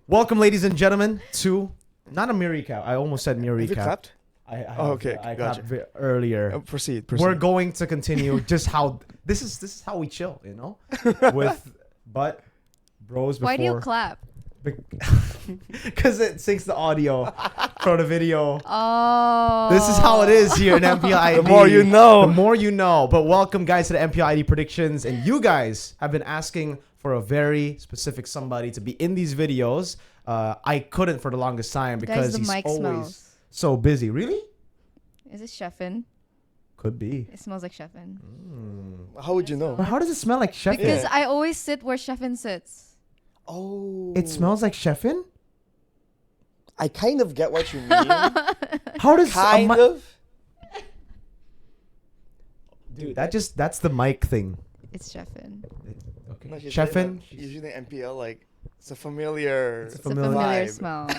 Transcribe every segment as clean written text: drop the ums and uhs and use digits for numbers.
Welcome, ladies and gentlemen, to not a mirror recap. I almost said mirror Have you recap. clapped? I okay, I gotcha. clapped earlier. Proceed. We're going to continue just how this is how we chill, you know, with but bros before. Why do you clap? Because it syncs the audio from the video. Oh. This is how it is here in MPL ID. The more you know. The more you know. But welcome, guys, to the MPL ID predictions. And you guys have been asking for a very specific somebody to be in these videos. I couldn't for the longest time because Guys, the he's mic always smells. so busy. Really? Is it chefin? Could be. It smells like chefin. How would you know? But how does it smell like chefin? Because I always sit where chefin sits. Oh. It smells like chefin? I kind of get what you mean. How does kind of. Dude, that's the mic thing. It's chefin. Okay. No, she's Chefin, Usually MPL, like, it's a familiar. It's a It's a familiar vibe. smell.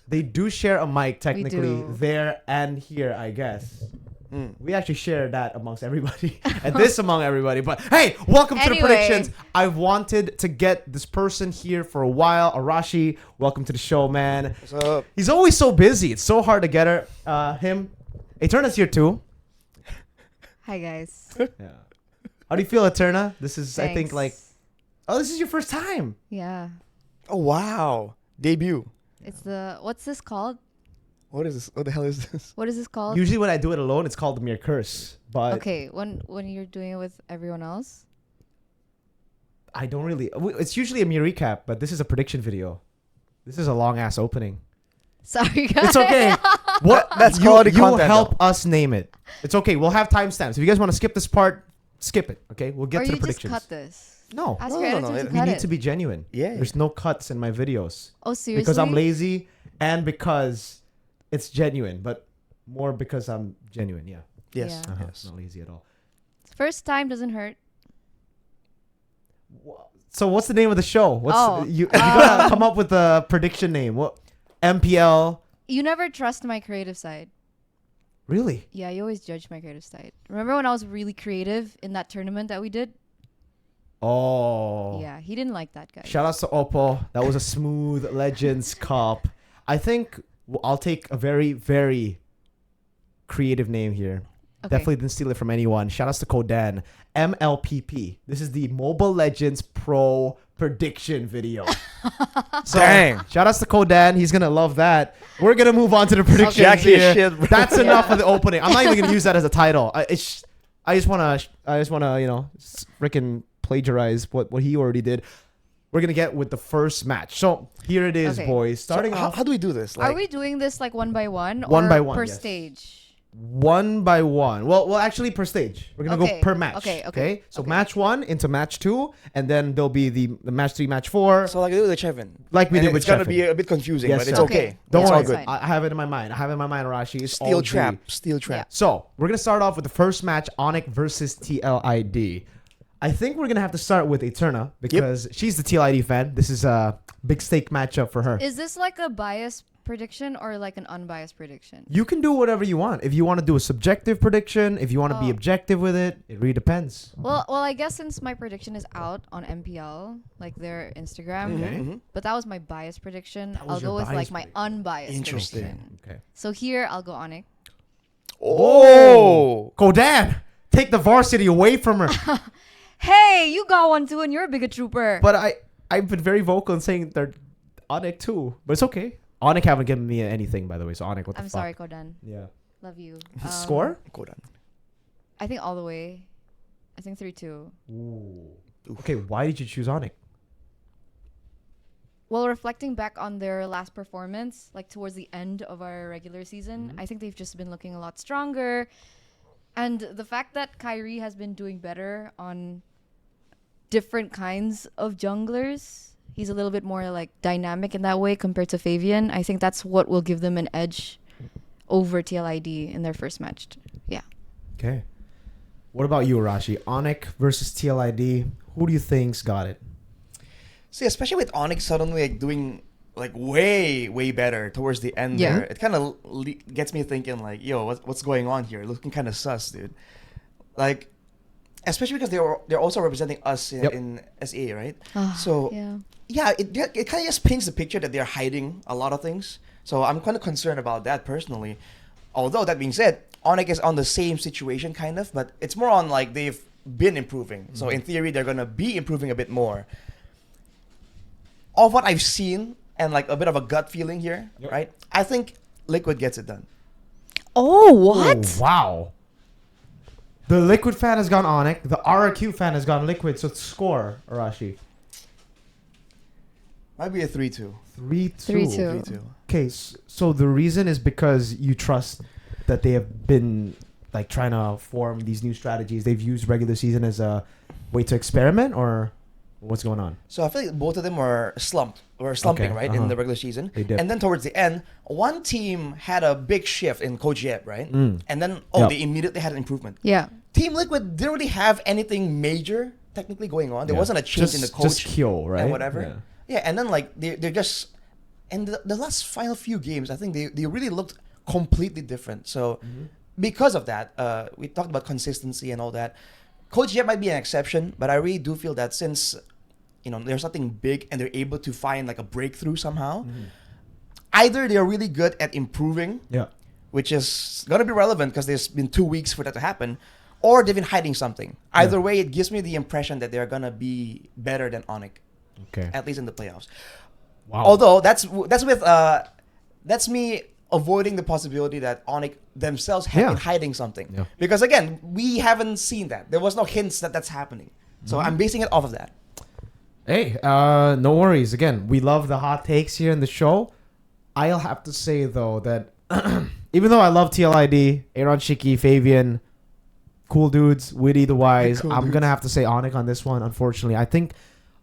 they do share a mic technically do. there and here, I guess. Mm. We actually share that amongst everybody and this among everybody. But hey, welcome to the Anyway. predictions. I've wanted to get this person here for a while. Arashi, welcome to the show, man. What's up? He's always so busy. It's so hard to get him. Eterna's here too. Hi, guys. Yeah. How do you feel, Eterna? This is, I think, Thanks. like, oh, this is your first time. Yeah. Oh, wow. Debut. It's the... What's this called? What is this? What the hell is this? What is this called? Usually when I do it alone, it's called the mere curse. But Okay, when you're doing it with everyone else? I don't really. It's usually a mere recap, but this is a prediction video. This is a long ass opening. Sorry, guys. It's okay. What? That's you, quality you content, help though. us name it. It's okay. We'll have timestamps. If you guys want to skip this part, skip it. Okay, we'll get Or to the you just predictions. cut this. No, Ask No, your no, editor no, to it- we cut need it. to be genuine. Yeah. There's no cuts in my videos Oh, seriously? because I'm lazy and because it's genuine, but more because I'm genuine. Yeah. Yes. Yeah. Yes. Not lazy at all. First time doesn't hurt. So what's the name of the show? What's Oh, you gotta come up with a prediction name. What? MPL. You never trust my creative side. Really? Yeah, you always judge my creative side. Remember when I was really creative in that tournament that we did? Oh. Yeah, he didn't like that guy. Shout outs to Oppo. That was a smooth Legends Cup. I think I'll take a very, very creative name here. Okay. Definitely didn't steal it from anyone. Shout outs to Kodan. MLPP. This is the Mobile Legends Pro prediction video. So, Dang. shout outs to Kodan. He's going to love that. We're going to move on to the predictions Jackie here. shit, bro. That's enough Yeah. of the opening. I'm not even going to use that as a title. I just want to, you know, freaking plagiarize what he already did. We're going to get with the first match. So here it is, Okay. boys. Starting So off how do we do this? Are we doing this like one by one? One or by one, per yes. stage? one by one. Well, actually per stage. We're going to Okay. go per match. Okay. So Okay. match 1 into match 2. And then there'll be the match 3, match 4. So like I do with the Chevin. Like we And did with it's gonna Chefin. be a bit confusing, Yes, but it's sir. okay. Don't Yeah, worry. it's fine. I have it in my mind. Arashi. It's all Steel G. trap. Steel trap. So we're going to start off with the first match, Onyx versus TLID. I think we're going to have to start with Eterna because she's the TLID fan. This is a big stake matchup for her. Is this like a biased prediction or like an unbiased prediction? You can do whatever you want. If you want to do a subjective prediction, if you want to be Oh. objective with it, it really depends. Well, I guess since my prediction is out on MPL, like their Instagram, Okay. Mhm. but that was my biased prediction. That was I'll your go with biased like my prediction. unbiased Interesting. prediction. Okay. So here I'll go Onyx. Oh. Kodan, take the varsity away from her. Hey, you got one too, and you're a bigger trooper. But I've been very vocal in saying they're Onyx too. But it's okay. Onyx haven't given me anything, by the way. So Onyx, what the I'm fuck? sorry, Kodan. Yeah. Love you. Score? Go down. I think all the way. I think 3-2. Ooh. Okay, why did you choose Onyx? Well, reflecting back on their last performance, like towards the end of our regular season, I think they've just been looking a lot stronger. And the fact that Kyrie has been doing better on different kinds of junglers, he's a little bit more like dynamic in that way compared to Fabian. I think that's what will give them an edge over TLID in their first match. Yeah. Okay. What about you, Arashi? Onyx versus TLID. Who do you think's got it? See, especially with Onyx suddenly like doing like way better towards the end Yeah. there, it kind of gets me thinking like, yo, what's going on here? Looking kind of sus, dude. Like, especially because they're also representing us in, Yep. in SA, right? Ah, So yeah. yeah, it kind of just paints the picture that they're hiding a lot of things. So I'm kind of concerned about that personally. Although that being said, Onyx is on the same situation kind of, but it's more on like they've been improving. So in theory, they're gonna be improving a bit more. Of what I've seen and like a bit of a gut feeling here, right? I think Liquid gets it done. Oh, what? Oh, wow. The Liquid fan has gone Onyx. The RRQ fan has gone Liquid. So score, Arashi. Might be a 3-2. 3-2. 3-2. 3-2. Okay, so the reason is because you trust that they have been like trying to form these new strategies. They've used regular season as a way to experiment, or what's going on? So I feel like both of them were slumping, Okay, right, in the regular season. They did. And then towards the end, one team had a big shift in Coach Yep, right? Mm. And then, Yep. they immediately had an improvement. Yeah. Team Liquid didn't really have anything major technically going on. There wasn't a change in the coach Just Kyo, right? and whatever. Yeah, and then like they're just, and the last final few games, I think they really looked completely different. So because of that, we talked about consistency and all that. Coach Yep might be an exception, but I really do feel that since there's something big and they're able to find like a breakthrough somehow, either they're really good at improving, Yeah. which is gonna be relevant because there's been 2 weeks for that to happen, or they've been hiding something. Either way, it gives me the impression that they're gonna be better than Onyx, Okay. at least in the playoffs. Wow. Although that's me avoiding the possibility that Onyx themselves have been hiding something. Yeah. Because again, we haven't seen that. There was no hints that that's happening. So I'm basing it off of that. Hey, no worries. Again, we love the hot takes here in the show. I'll have to say though that even though I love TLID, Aaron Shiki, Fabian, cool dudes, Witty the Wise, Cool I'm dudes. gonna have to say Onyx on this one. Unfortunately, I think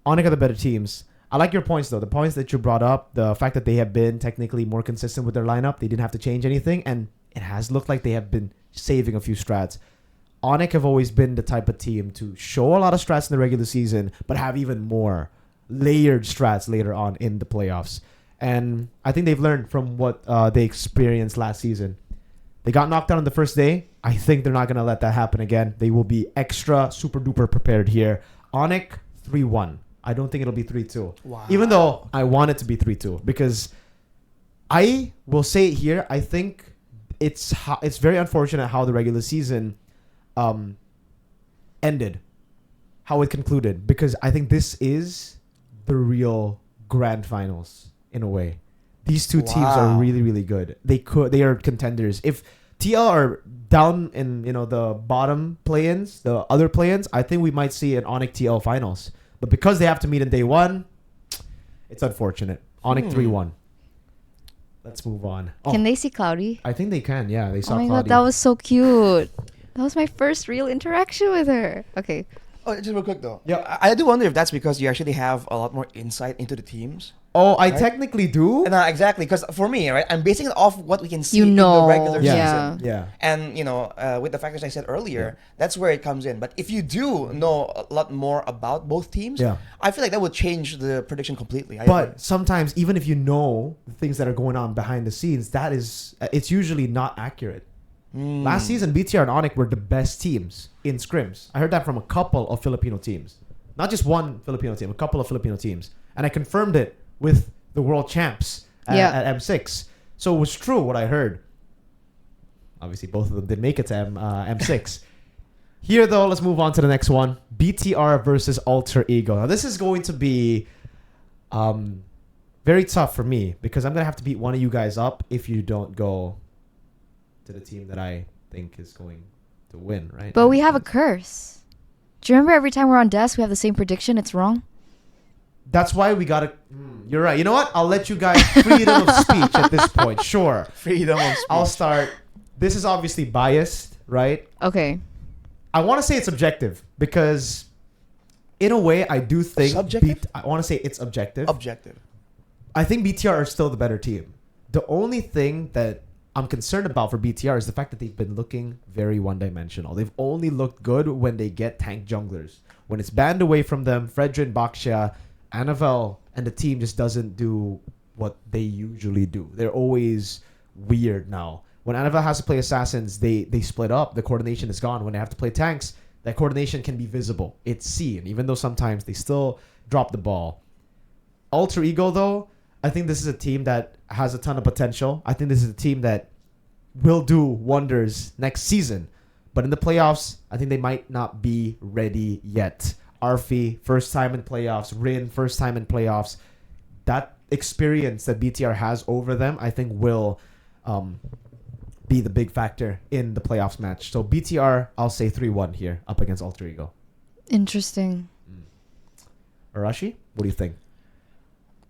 Onyx are the better teams. I like your points though. The points that you brought up, the fact that they have been technically more consistent with their lineup, they didn't have to change anything, and it has looked like they have been saving a few strats. Onyx have always been the type of team to show a lot of strats in the regular season, but have even more layered strats later on in the playoffs. And I think they've learned from what they experienced last season. They got knocked out on the first day. I think they're not going to let that happen again. They will be extra super duper prepared here. Onyx 3-1. I don't think it'll be 3-2. Wow. Even though I want it to be 3-2, because I will say it here, I think it's very unfortunate how the regular season ended, how it concluded, because I think this is the real grand finals in a way. These two teams are really, really good. They are contenders. If TL are down in the bottom play-ins, the other play-ins, I think we might see an Onyx TL finals. But because they have to meet in day one, it's unfortunate. Onyx 3-1. Let's move on. Oh, Can they see Cloudy? I think they can. Yeah, they saw Oh my Claudia. god, that was so cute. That was my first real interaction with her. Okay. Oh, just real quick though. Yeah. I do wonder if that's because you actually have a lot more insight into the teams. Oh, I Right? technically do. And exactly, because for me, right, I'm basing it off what we can see You in know, the regular yeah. season. Yeah. And with the factors I said earlier, that's where it comes in. But if you do know a lot more about both teams, Yeah. I feel like that would change the prediction completely. I But agree. sometimes, even if you know the things that are going on behind the scenes, it's usually not accurate. Last season, BTR and Onyx were the best teams in scrims. I heard that from a couple of Filipino teams. Not just one Filipino team, a couple of Filipino teams. And I confirmed it with the world champs at M6. So it was true what I heard. Obviously, both of them did make it to M6. Here, though, let's move on to the next one. BTR versus Alter Ego. Now, this is going to be very tough for me because I'm going to have to beat one of you guys up if you don't go to the team that I think is going to win, right? But we have a curse. Do you remember every time we're on desk, we have the same prediction? It's wrong. That's why we got to... You're right. You know what? I'll let you guys freedom of speech at this point. Sure. Freedom of speech. I'll start. This is obviously biased, right? Okay. I want to say it's objective because in a way I do think... Subjective? I want to say it's objective. Objective. I think BTR are still the better team. The only thing that I'm concerned about for BTR is the fact that they've been looking very one-dimensional. They've only looked good when they get tank junglers. When it's banned away from them, Fredrin, Baksha, Anavel, and the team just doesn't do what they usually do. They're always weird now. When Anavel has to play assassins, they split up. The coordination is gone. When they have to play tanks, that coordination can be visible. It's seen, even though sometimes they still drop the ball. Alter Ego, though, I think this is a team that has a ton of potential. I think this is a team that will do wonders next season. But in the playoffs, I think they might not be ready yet. Arfi, first time in playoffs. Rin, first time in playoffs. That experience that BTR has over them, I think will be the big factor in the playoffs match. So BTR, I'll say 3-1 here up against Alter Ego. Interesting. Arashi, what do you think?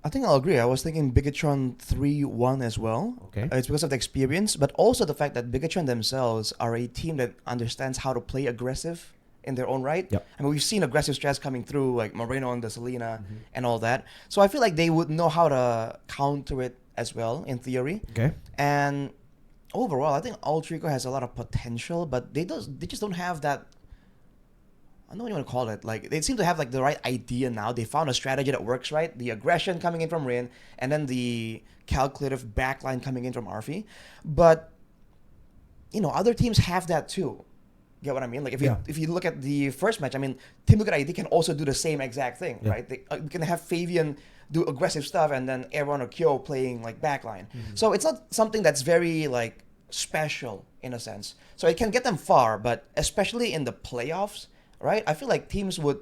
I think I'll agree. I was thinking Bigatron 3-1 as well. Okay. It's because of the experience, but also the fact that Bigatron themselves are a team that understands how to play aggressive in their own right. Yep. I mean, we've seen aggressive strats coming through, like Moreno and the Selena and all that. So I feel like they would know how to counter it as well, in theory. Okay. And overall, I think Alter Ego has a lot of potential, but they just don't have that. I don't know what you want to call it. Like, they seem to have like the right idea now. They found a strategy that works, right? The aggression coming in from Rin, and then the calculative backline coming in from Arfi. But other teams have that too. Get what I mean? Like, if you look at the first match, I mean, Team Liquid ID can also do the same exact thing, right? They can have Fabian do aggressive stuff, and then Aaron or Kyo playing like backline. So it's not something that's very like special in a sense. So it can get them far, but especially in the playoffs, right? I feel like teams would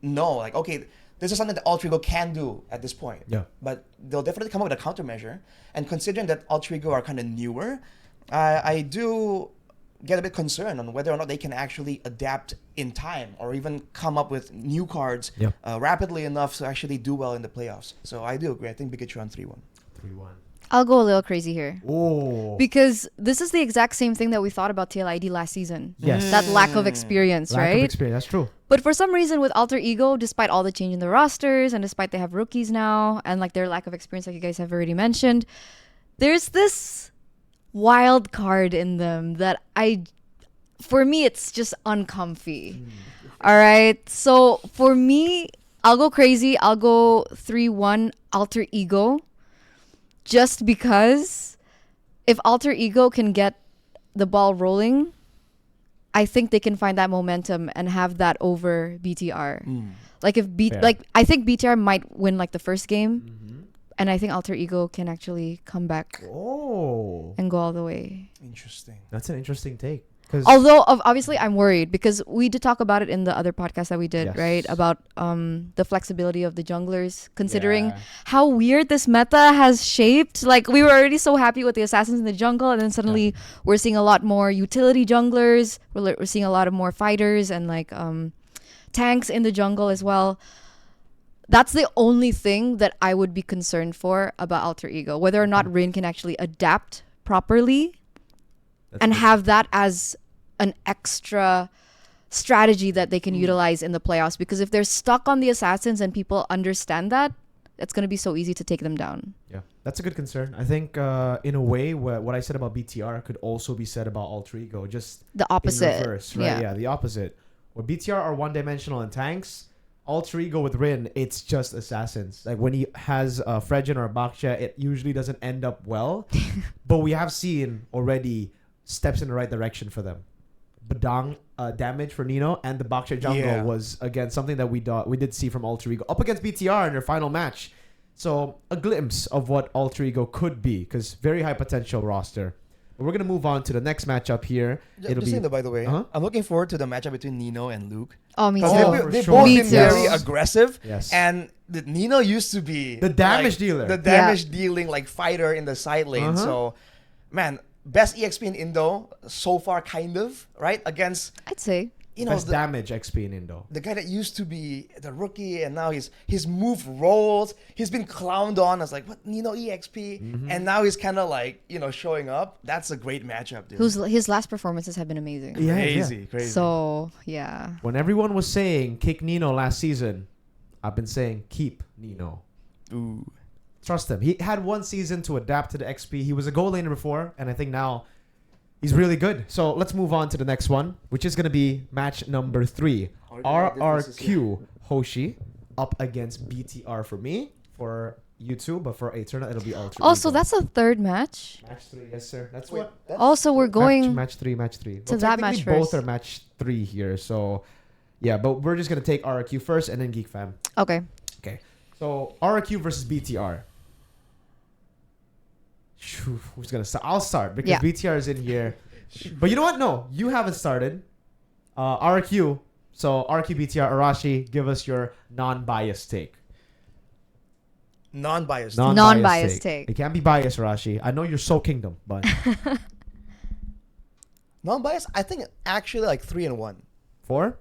know, like, okay, this is something that Alter Ego can do at this point. Yeah. But they'll definitely come up with a countermeasure. And considering that Alter Ego are kind of newer, I do get a bit concerned on whether or not they can actually adapt in time or even come up with new cards rapidly enough to actually do well in the playoffs. So I do agree. I think Bigatron 3-1. 3-1. I'll go a little crazy here. Oh. Because this is the exact same thing that we thought about TLID last season. Yes. That lack of experience, Lack right? of experience. That's true. But for some reason with Alter Ego, despite all the change in the rosters and despite they have rookies now and like their lack of experience, like you guys have already mentioned, there's this wild card in them that for me, it's just uncomfy. All right. So for me, I'll go crazy. I'll go 3-1 Alter Ego. Just because if Alter Ego can get the ball rolling, I think they can find that momentum and have that over BTR. Like I think BTR might win like the first game, and I think Alter Ego can actually come back and go all the way. Interesting. That's an interesting take. Although obviously I'm worried because we did talk about it in the other podcast that we did, right? About the flexibility of the junglers, considering how weird this meta has shaped. Like we were already so happy with the assassins in the jungle, and then suddenly we're seeing a lot more utility junglers. We're seeing a lot of more fighters and like tanks in the jungle as well. That's the only thing that I would be concerned for about Alter Ego, whether or not Rin can actually adapt properly. And have that as an extra strategy that they can utilize in the playoffs. Because if they're stuck on the assassins and people understand that, it's going to be so easy to take them down. Yeah, that's a good concern. I think in a way, what I said about BTR could also be said about Alter Ego. Just the opposite. In reverse, right? Yeah, the opposite. Where BTR are one-dimensional in tanks, Alter Ego with Rin, it's just assassins. Like when he has Fredgen or Baksha, it usually doesn't end up well. But we have seen already steps in the right direction for them. Badang damage for Nino and the Baksha jungle was again something that we did see from Alter Ego up against BTR in their final match. So a glimpse of what Alter Ego could be, because very high potential roster. But we're gonna move on to the next matchup here. It'll be by the way. I'm looking forward to the matchup between Nino and Luke. Oh, me too. They've sure. both Me been too. very aggressive. Yes. And Nino used to be The damage dealer. The damage dealing like fighter in the side lane. So, man, best EXP in Indo so far, kind of, right? Against, I'd say. Best damage XP in Indo. The guy that used to be the rookie and now his move rolls. He's been clowned on as like, what, Nino EXP? And now he's kind of like, showing up. That's a great matchup, dude. His last performances have been amazing. Yeah, Crazy. So, yeah. When everyone was saying kick Nino last season, I've been saying keep Nino. Ooh. Trust him. He had one season to adapt to the XP. He was a goal laner before, and I think now he's really good. So let's move on to the next one, which is going to be match number 3. RRQ Hoshi up against BTR for me, for you two, but for Aeterna, it'll be Alter Ego. Also, that's a third match. Match 3, yes sir. That's Wait, what. Also, we're going Match 3. to that match technically both first. are match 3 here, so yeah, but we're just going to take RRQ first and then Geek Fam. Okay. So RRQ versus BTR. Phew, who's gonna start? I'll start because Yeah. BTR is in here. But you know what? No, you haven't started. RRQ. So RRQ, BTR, Arashi, give us your non-biased take. Non-biased. Non-biased take. It can't be biased, Arashi. I know you're so Kingdom, but Non-biased. I think actually like 3-1. 4?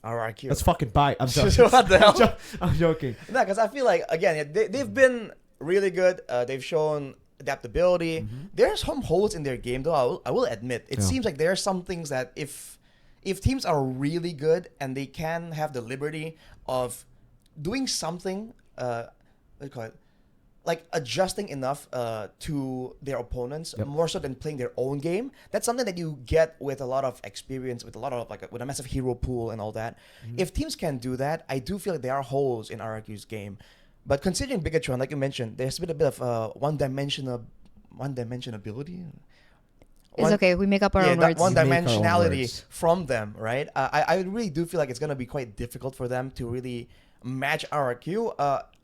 RRQ. That's fucking biased. I'm joking. What the hell? I'm joking. No, because I feel like again they've been really good. They've shown adaptability. Mm-hmm. There's some holes in their game though. I will admit it Yeah. seems like there are some things that if teams are really good and they can have the liberty of doing something, what do you call it? Like adjusting enough to their opponents Yep. more so than playing their own game. That's something that you get with a lot of experience, with a lot of with a massive hero pool and all that. Mm-hmm. If teams can do that, I do feel like there are holes in RRQ's game. But considering Bigatron, like you mentioned, there's been a bit of one-dimensionability. It's okay. We make up our own that words. We make our own one-dimensionality words. from them, right? I really do feel like it's gonna be quite difficult for them to really match RRQ.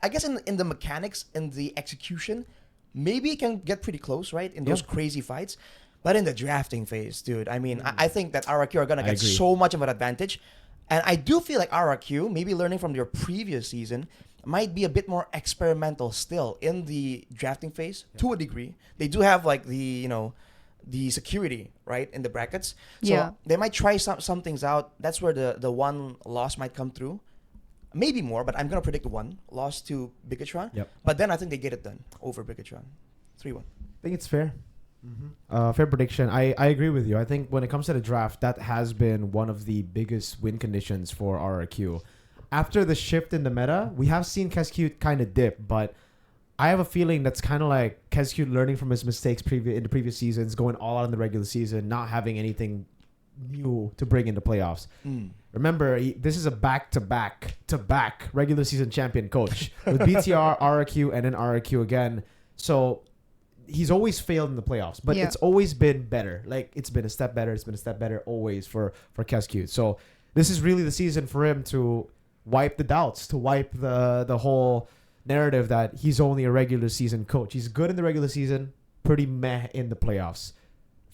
I guess in the mechanics and the execution, maybe it can get pretty close, right? In those Yeah. crazy fights. But in the drafting phase, dude, I mean, I think that RRQ are gonna I get agree. so much of an advantage. And I do feel like RRQ, maybe learning from their previous season, might be a bit more experimental still in the drafting phase to a degree. They do have like the security, right, in the brackets. So Yeah. they might try some things out. That's where the one loss might come through. Maybe more, but I'm going to predict one loss to Bigatron. Yep. But then I think they get it done over Bigatron. 3-1. I think it's fair. Fair prediction. I agree with you. I think when it comes to the draft, that has been one of the biggest win conditions for RRQ. After the shift in the meta, we have seen Kescute kind of dip, but I have a feeling that's kind of like Kescute learning from his mistakes in the previous seasons, going all out in the regular season, not having anything new to bring into playoffs. Remember, this is a back-to-back regular season champion coach with BTR, RRQ, and then RRQ again. So he's always failed in the playoffs, but Yeah. it's always been better. Like it's been a step better. It's been a step better always for Kescute. So this is really the season for him to wipe the doubts, to wipe the whole narrative that he's only a regular season coach. He's good in the regular season, pretty meh in the playoffs.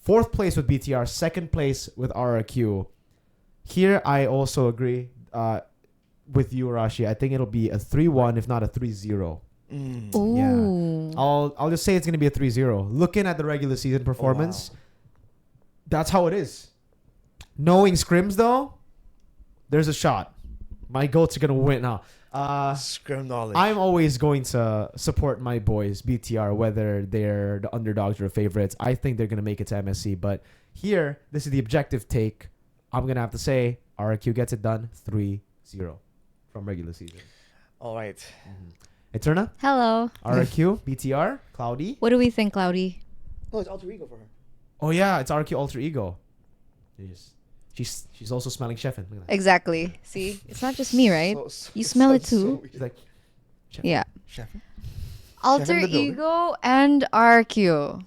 4th place with BTR, 2nd place with RRQ. Here, I also agree with you, Arashi. I think it'll be a 3-1, if not a 3-0. Ooh. I'll just say it's going to be a 3-0. Looking at the regular season performance, that's how it is. Knowing scrims, though, there's a shot. My goats are going to win now. Scrim knowledge. I'm always going to support my boys, BTR, whether they're the underdogs or the favorites. I think they're going to make it to MSC. But here, this is the objective take. I'm going to have to say RRQ gets it done 3-0 from regular season. All right. Eterna, Hello. RRQ, BTR, Cloudy. What do we think, Cloudy? Oh, it's alter ego for her. Oh, yeah, it's RRQ Alter Ego. She's also smelling Chefin. Look at that. Exactly. See, it's not just me, right? So- You smell it sounds too. so weird. She's like, Yeah. Chef. Alter in the building. Ego and RQ.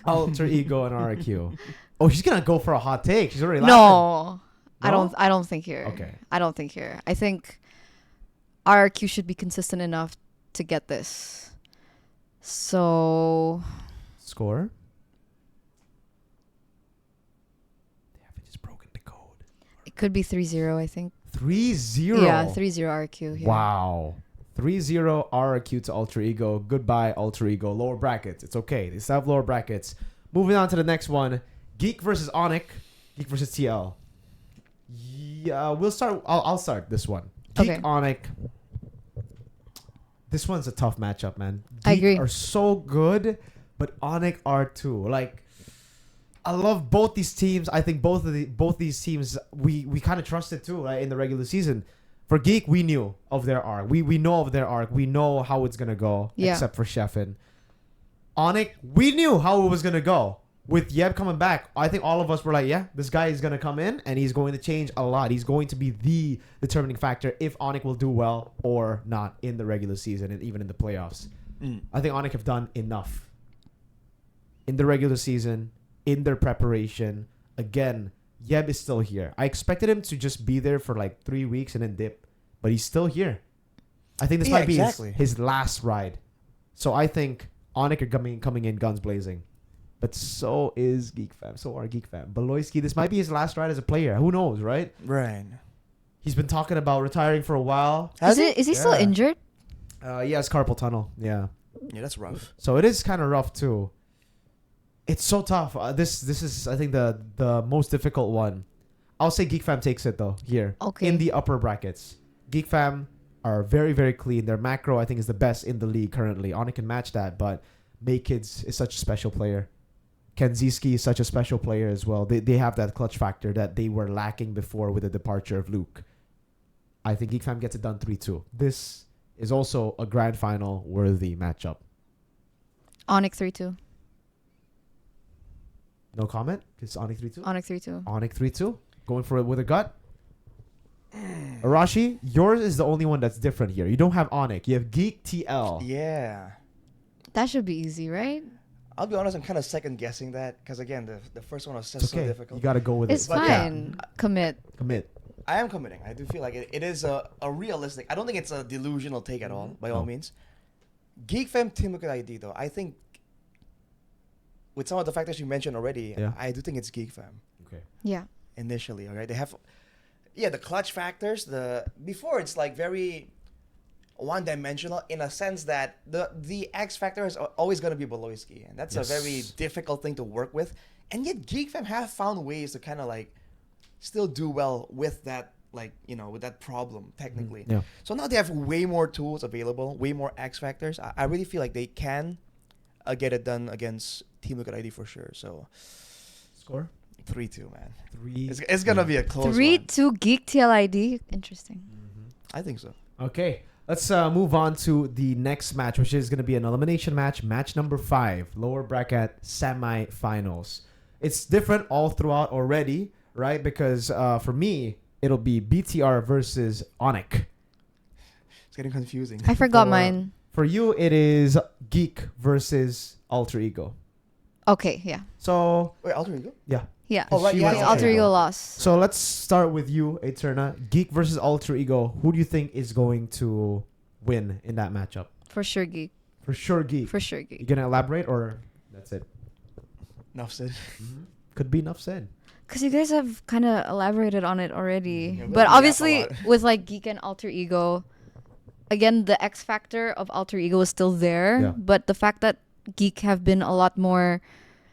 Alter Ego and RRQ. Oh, she's going to go for a hot take. She's already laughing. No, I No? don't think here. Okay. I don't think here. I think RQ should be consistent enough to get this. So Score. They haven't just broken the code. it could be 3-0, I think. 3-0. Yeah, 3-0 RQ here. Wow. 3-0 RRQ to Alter Ego. Goodbye, Alter Ego. Lower brackets. It's okay. They still have lower brackets. Moving on to the next one. Geek versus Onic. Geek versus TL. Yeah, we'll start. I'll start this one. Geek Okay. Onic. This one's a tough matchup, man. Geek I agree. are so good, but Onic are too. Like, I love both these teams. I think both these teams we kind of trusted too, right, in the regular season. For Geek, we knew of their arc. We know of their arc. We know how it's gonna go, Yeah. except for Sheffin. Onic, we knew how it was gonna go. With Yeb coming back, I think all of us were like, yeah, this guy is gonna come in and he's going to change a lot. He's going to be the determining factor if Onic will do well or not in the regular season and even in the playoffs. I think Onic have done enough in the regular season, in their preparation. Again, Yeb is still here. I expected him to just be there for like 3 weeks and then dip, but he's still here. I think this Yeah, might be exactly. his last ride. So I think Onyx are coming in guns blazing. But so is Geek Fam. So are Geek Fam. Beloyski, this might be his last ride as a player. Who knows, right? Right. He's been talking about retiring for a while. Is he still Yeah. injured? Yeah, it's carpal tunnel. Yeah. Yeah, that's rough. So it is kind of rough too. It's so tough. This is I think the most difficult one. I'll say Geek Fam takes it though here. Okay. In the upper brackets. Geek Fam are very, very clean. Their macro I think is the best in the league currently. Onyx can match that, but Maykids is such a special player. Kenziski is such a special player as well. They have that clutch factor that they were lacking before with the departure of Luke. I think Geek Fam gets it done 3-2. This is also a grand final worthy matchup. Onyx 3-2. No comment? It's Onyx 3-2? Onyx 3-2. Onyx 3-2? Going for it with a gut? Arashi, yours is the only one that's different here. You don't have Onyx. You have Geek TL. Yeah. That should be easy, right? I'll be honest, I'm kind of second guessing that because again, the first one was just It's okay. so difficult. You got to go with It's it. But yeah, fine. Commit. commit. I am committing. I do feel like it is a realistic. I don't think it's a delusional take at all, by all No. means. Geek Fam Team Look at ID though. I think with some of the factors you mentioned already, Yeah. I do think it's Geek Fam Okay. Yeah. initially. All right, they have, the clutch factors. Before it's like very one-dimensional in a sense that the X factor is always going to be Beloyski, and that's Yes. a very difficult thing to work with. And yet Geek Fam have found ways to kind of like still do well with that, like, with that problem technically. Yeah. So now they have way more tools available, way more X factors. I really feel like they can get it done against Team Look at ID for sure. So Score? 3-2, man. 3. It's gonna be a close 3-2 one. Geek TLID. Interesting. I think so. Okay. Let's move on to the next match, which is going to be an elimination match. Match number 5. Lower bracket semi-finals. It's different all throughout already, right? Because for me, it'll be BTR versus Onyx. It's getting confusing. I forgot For- mine. For you, it is Geek versus Alter Ego. Okay, yeah. So, Wait, Alter Ego? yeah. Yeah. Oh, right, She yeah, was Because yeah, Alter yeah. Ego lost. So let's start with you, Aeterna. Geek versus Alter Ego. Who do you think is going to win in that matchup? For sure, Geek. For sure, Geek. For sure, You Geek. gonna elaborate or that's it? Enough said. Could be enough said. Because you guys have kind of elaborated on it already. Yeah, we But yap a obviously, lot. with like Geek and Alter Ego, again, the X factor of Alter Ego is still there. Yeah. But the fact that Geek have been a lot more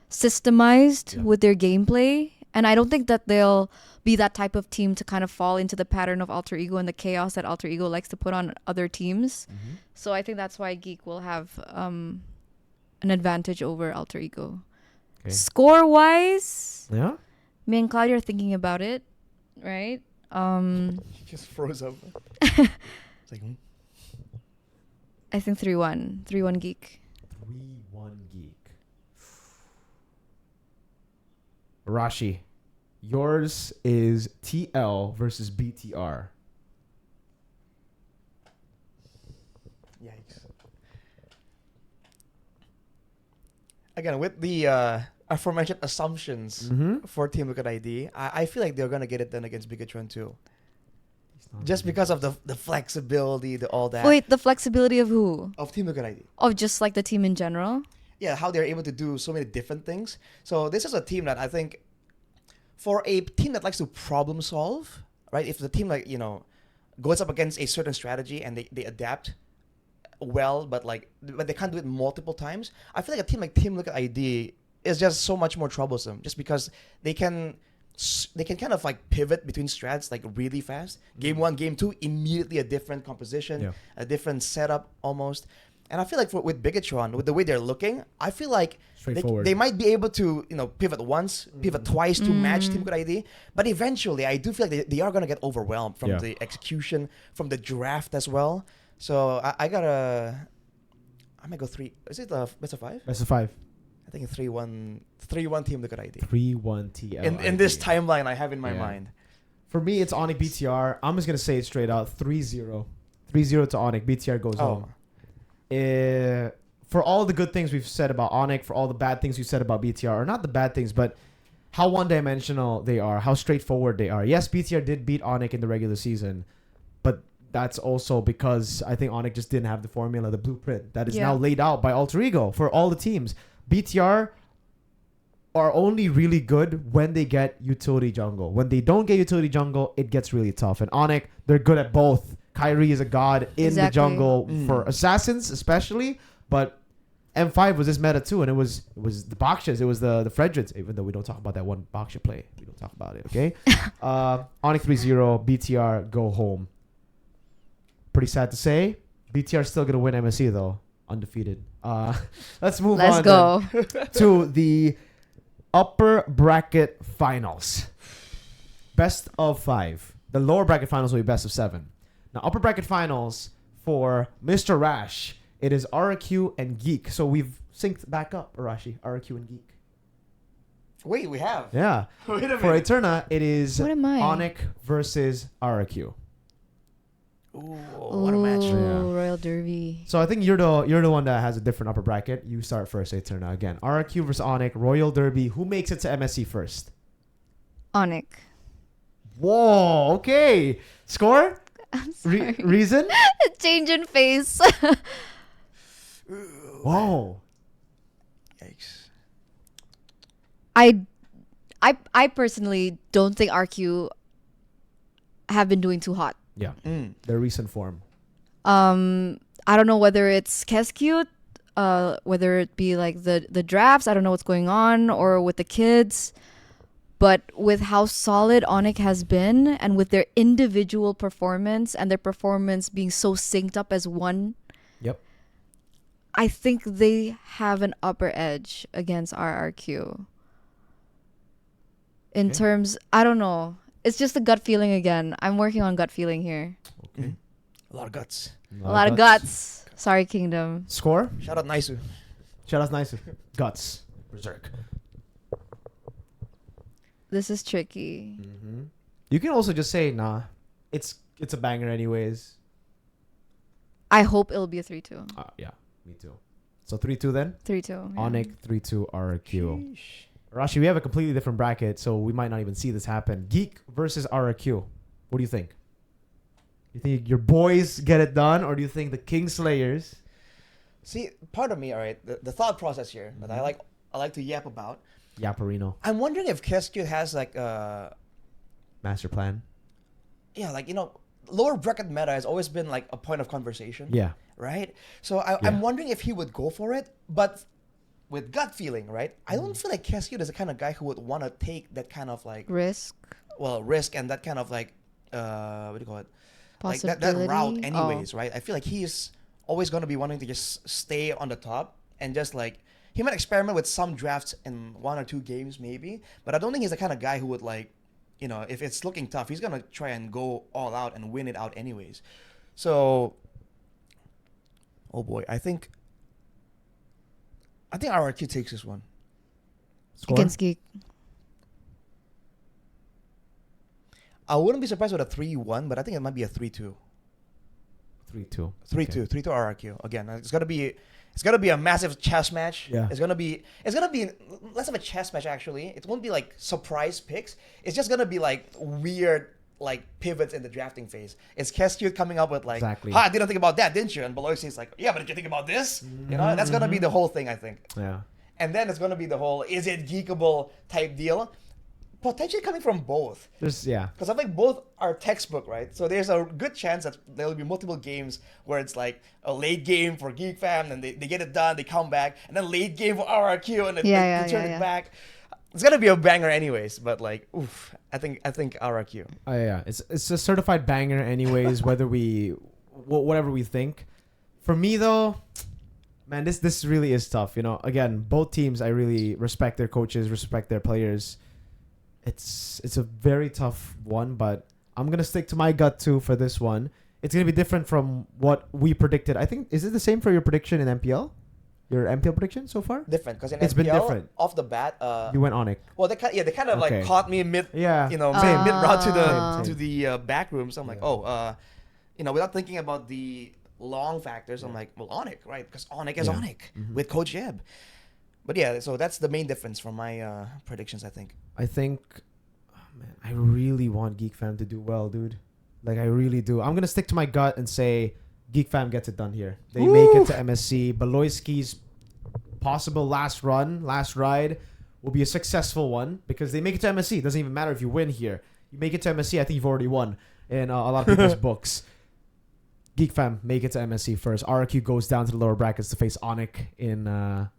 systemized Yeah. with their gameplay. And I don't think that they'll be that type of team to kind of fall into the pattern of Alter Ego and the chaos that Alter Ego likes to put on other teams. So I think that's why Geek will have an advantage over Alter Ego. Okay. Score-wise, Yeah. me and Claudia are thinking about it, right? He just froze up. It's like, I think 3-1. 3-1 Geek. 3-1 Geek. Rashi, yours is TL versus BTR. Yikes. Again, with the aforementioned assumptions for Team Look at ID, I feel like they're going to get it done against Bigatron too. Just because of the flexibility, all that. Wait, the flexibility of who? Of Team Look at ID. Of just like the team in general? Yeah, how they're able to do so many different things. So this is a team that I think, for a team that likes to problem solve, right? If the team goes up against a certain strategy and they adapt well, but they can't do it multiple times, I feel like a team like Team Look at ID is just so much more troublesome, just because they can kind of like pivot between strats like really fast. Game 1, game 2, immediately a different composition, Yeah. a different setup almost. And I feel like with Bigatron, with the way they're looking, I feel like Straightforward. they might be able to, pivot once, pivot twice to match Team Good ID. But eventually, I do feel like they are going to get overwhelmed from Yeah. the execution, from the draft as well. So I might go 3. Is it best of 5? Best of 5. I think 3-1 Team Good ID. 3-1 TL. In this timeline I have in my mind. For me, it's Onyx BTR. I'm just going to say it straight out. 3-0. 3-0 to Onyx. BTR goes home. For all the good things we've said about Onyx, for all the bad things we've said about BTR, or not the bad things, but how one-dimensional they are, how straightforward they are. Yes, BTR did beat Onyx in the regular season, but that's also because I think Onyx just didn't have the formula, the blueprint that is Yeah. now laid out by Alter Ego for all the teams. BTR are only really good when they get utility jungle. When they don't get utility jungle, it gets really tough. And Onyx, they're good at both. Kyrie is a god in the Exactly. jungle for assassins especially, but M5 was this meta too, and it was the Bakshas, it was the Fredrids, even though we don't talk about that one Baksha play. We don't talk about it, okay? Onyx 3-0, BTR go home. Pretty sad to say. BTR still gonna win MSC though, undefeated. Let's move Let's on go. then to the upper bracket finals. Best of 5. The lower bracket finals will be best of 7. Now upper bracket finals for Mr. Rash, it is RQ and Geek. So we've synced back up, Arashi, RQ and Geek. Wait, we have. Yeah. Wait a For minute. Eterna, it is What am I? Onyx versus RQ. Ooh, what a match. Ooh, Yeah. Royal Derby. So I think you're the one that has a different upper bracket. You start first, Eterna. Again, RQ versus Onyx, Royal Derby. Who makes it to MSC first? Onyx. Whoa, okay. Score? I'm sorry. Reason? Change in face. Whoa. Yikes. I personally don't think RQ have been doing too hot. Yeah. Mm. Their recent form. I don't know whether it's Keskute, whether it be like the drafts. I don't know what's going on, or with the kids. But with how solid Onyx has been, and with their individual performance and their performance being so synced up as one, Yep. I think they have an upper edge against RRQ. In Okay. terms, I don't know. It's just a gut feeling again. I'm working on gut feeling here. Okay. A lot of guts. A lot of guts. Sorry, Kingdom. Score? Shout out Naisu. Shout out nice. Guts. Berserk. This is tricky. Mm-hmm. You can also just say, nah, it's a banger anyways. I hope it'll be a 3-2. Yeah, me too. So 3-2 then? 3-2. Yeah. Onyx 3-2 RQ. Sheesh. Rashi, we have a completely different bracket, so we might not even see this happen. Geek versus RQ. What do you think? You think your boys get it done, or do you think the Kingslayers? See, part of me, all right, the thought process here that I like to yap about. Yaparino. I'm wondering if Keskute has like Master plan. lower bracket meta has always been like a point of conversation. Yeah. Right? So I'm wondering if he would go for it, but with gut feeling, right? I don't feel like Keskute is the kind of guy who would want to take that kind of like Risk. risk and that kind of like what do you call it? Like that Possibility. route anyways, right? I feel like he's always going to be wanting to just stay on the top and just like he might experiment with some drafts in 1 or 2 games maybe, but I don't think he's the kind of guy who would like, if it's looking tough, he's going to try and go all out and win it out anyways. So oh boy, I think RRQ takes this one. Score? Against Geek. I wouldn't be surprised with a 3-1, but I think it might be a 3-2. 3-2. 3-2 RRQ. Again, it's gonna be a massive chess match. Yeah. It's gonna be less of a chess match actually. It won't be like surprise picks. It's just gonna be like weird like pivots in the drafting phase. It's Keskute coming up with like, Exactly. I didn't think about that, didn't you? And Beloy is like, yeah, but did you think about this? That's gonna be the whole thing, I think. Yeah. And then it's gonna be the whole is it geekable type deal. Potentially coming from both. Because I think both are textbook, right? So there's a good chance that there will be multiple games where it's like a late game for Geek Fam, and they get it done, they come back, and then late game for RRQ, and then they turn it back. It's gonna be a banger anyways, but like, oof, I think RRQ. Yeah. It's a certified banger anyways, whether whatever we think. For me though, man, this really is tough. Again, both teams, I really respect their coaches, respect their players. It's a very tough one, but I'm gonna stick to my gut too for this one. It's gonna be different from what we predicted. I think, is it the same for your prediction in MPL? Your MPL prediction so far? Different, because in It's MPL, been different. off the bat, You went Onyx. well, they kind of Okay. like caught me mid, Yeah. mid route Same. to the back room. So I'm like, without thinking about the long factors, I'm like, well, Onyx, right? Because Onyx is Yeah. Onyx with Coach Jeb. But yeah, so that's the main difference from my predictions, I think. I think, I really want Geek Fam to do well, dude. Like, I really do. I'm gonna stick to my gut and say Geek Fam gets it done here. They make it to MSC. Beloyski's possible last ride will be a successful one because they make it to MSC. It doesn't even matter if you win here. You make it to MSC, I think you've already won in a lot of people's books. Geek Fam make it to MSC first. RQ goes down to the lower brackets to face Onic in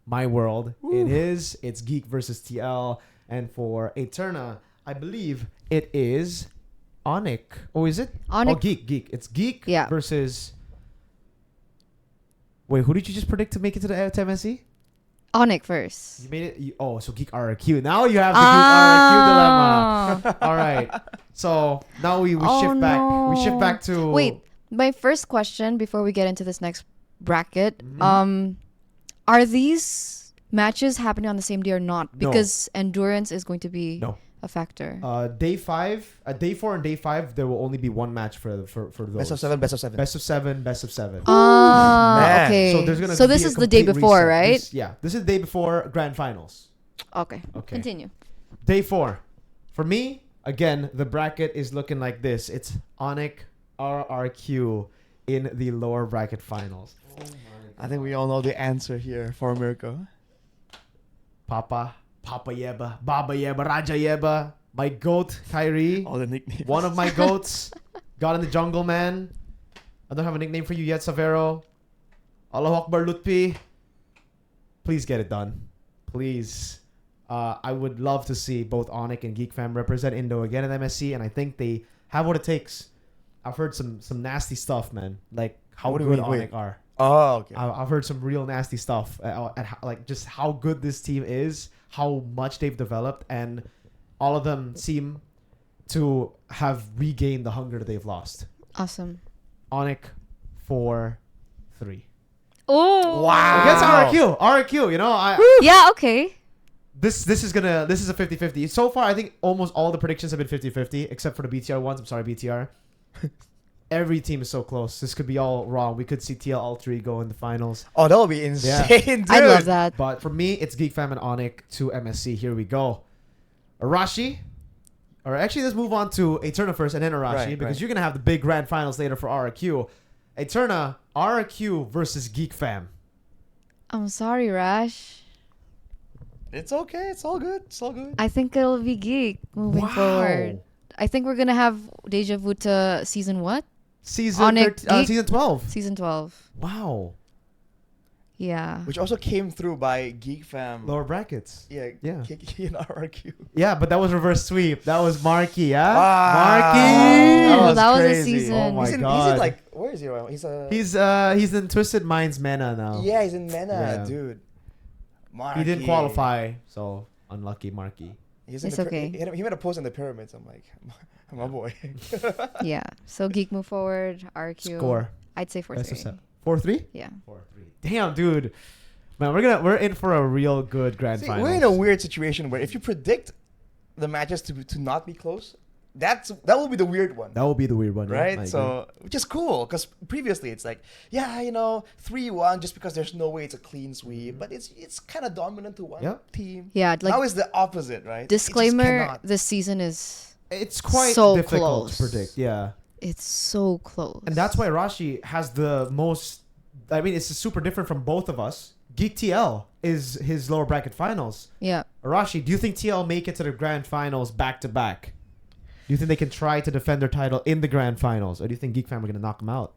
my world. In his, it's Geek versus TL. And for Aeterna, I believe it is Onic. Oh, is it? Onic. Oh, Geek. It's Geek Yeah. versus... Wait, who did you just predict to make it to the to MSC? Onic first. You made it. So Geek RQ. Now you have the Geek RQ dilemma. All right. So now we shift back. We shift back to. Wait, my first question before we get into this next bracket. Mm-hmm. Are these matches happening on the same day or not? No. Because endurance is going to be No. a factor. Day 5, day 4 and day 5, there will only be one match for those. Best of 7, best of 7. Best of 7, best of 7. Man. Okay. So there's gonna So be this a is the day complete before, reset. right? This is the day before grand finals. Okay. Okay. Continue. Day 4. For me, again, the bracket is looking like this. It's Onic RRQ in the lower bracket finals. I think we all know the answer here for Mirko. Papa Yeba, Baba Yeba, Raja Yeba, my goat, Kyrie. All the nicknames. One of my goats. God in the jungle, man. I don't have a nickname for you yet, Savero. Allahu Akbar Lutfi. Please get it done. Please. I would love to see both Onic and Geek Fam represent Indo again at MSC, and I think they have what it takes. I've heard some nasty stuff, man. Like how What do good you mean? Onic are. Oh, okay. I've heard some real nasty stuff at like just how good this team is, how much they've developed, and all of them seem to have regained the hunger that they've lost. Awesome. Onic 4-3. Oh. Wow. Against RQ, you know, Yeah, okay. this is a 50-50. So far I think almost all the predictions have been 50-50 except for the BTR ones. I'm sorry, BTR. Every team is so close. This could be all wrong. We could see TL all 3 go in the finals. Oh, that would be insane, dude. I love that. But for me, it's Geek Fam and Onic to MSC. Here we go. Arashi. Or actually, let's move on to Aeterna first and then Arashi because you're going to have the big grand finals later for RQ. Aeterna, RQ versus Geek Fam. I'm sorry, Rash. It's okay. It's all good. It's all good. I think it'll be Geek moving forward. I think we're going to have Deja Vu to season what? Season 12. Season 12. Wow. Yeah. Which also came through by Geek Fam. Lower brackets. Yeah. Yeah. KK and RRQ. Yeah, but that was reverse sweep. That was Marky, yeah? That that was a crazy. season. Oh my he's God. in like, where is he? He's He's in Twisted Minds Mena now. Yeah, he's in Mena, Yeah. dude. Marky. He didn't qualify, so unlucky Marky. He's It's in the okay. he made a post in the pyramids. I'm like, my boy. Yeah. So Geek move forward. RQ. Score. I'd say 4-3. Best of 7. 4-3? Yeah. 4-3. Damn, dude. Man, we're in for a real good grand See, final. we're in a weird situation where if you predict the matches to not be close, that will be the weird one. That will be the weird one, yeah, I Right? agree. So, which is cool because previously it's like, yeah, 3-1 just because there's no way it's a clean sweep, but it's kind of dominant to one Yep. team. Yeah. Like, Now it's the opposite, right? It just disclaimer, cannot. this season is it's quite so difficult close. to predict, yeah. it's so close. And that's why Rashi has the most. I mean, it's super different from both of us. Geek TL is his lower bracket finals. Yeah. Arashi, do you think TL make it to the grand finals back to back? Do you think they can try to defend their title in the grand finals, or do you think Geek Fam are gonna knock them out?